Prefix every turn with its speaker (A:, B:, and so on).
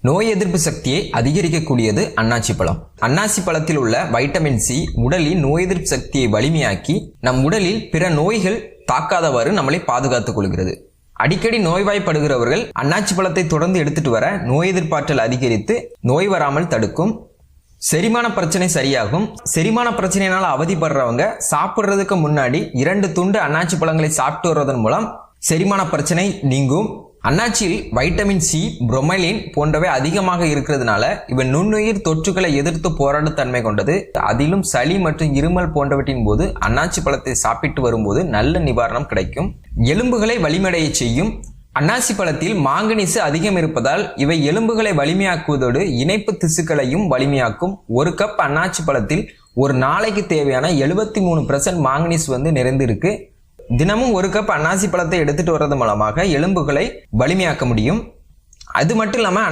A: நோய் எதிர்ப்பு சக்தியை அதிகரிக்கக்கூடியது அன்னாசி பழம். அன்னாசி பழத்தில் உள்ள வைட்டமின் சி உடலின் நோய் எதிர்ப்பு சக்தியை வலிமையாக்கி நம் உடலில் பிற நோய்கள் தாக்காதவாறு நம்மளை பாதுகாத்துக் கொள்கிறது. அடிக்கடி நோய்வாய்ப்படுகிறவர்கள் அன்னாசி பழத்தை தொடர்ந்து எடுத்துட்டு வர நோய் எதிர்ப்பாற்றல் அதிகரித்து நோய் வராமல் தடுக்கும். செரிமான பிரச்சனை சரியாகும். செரிமான பிரச்சனையினால் அவதிப்படுறவங்க சாப்பிடுறதுக்கு முன்னாடி 2 துண்டு அன்னாசி பழங்களை சாப்பிட்டு வருவதன் மூலம் செரிமான பிரச்சனை நீங்கும். அன்னாச்சியில் வைட்டமின் சி, புரோமைலின் போன்றவை அதிகமாக இருக்கிறதுனால இவை நுண்ணுயிர் தொற்றுகளை எதிர்த்து போராடும் தன்மை கொண்டது. அதிலும் சளி மற்றும் இருமல் போன்றவற்றின் போது அன்னாசி பழத்தை சாப்பிட்டு வரும்போது நல்ல நிவாரணம் கிடைக்கும். எலும்புகளை வலிமையடைய செய்யும். அன்னாசி பழத்தில் மாங்கனீசு அதிகம் இருப்பதால் இவை எலும்புகளை வலிமையாக்குவதோடு இணைப்பு திசுக்களையும் வலிமையாக்கும். 1 கப் அன்னாசி பழத்தில் ஒரு நாளைக்கு தேவையான 73% மாங்கனீஸ் நிறைந்து இருக்கு. தினமும் 1 கப் அன்னாசி பழத்தை எடுத்துட்டு வர்றது மூலமாக எலும்புகளை வலிமையாக்க முடியும். அது மட்டும் இல்லாம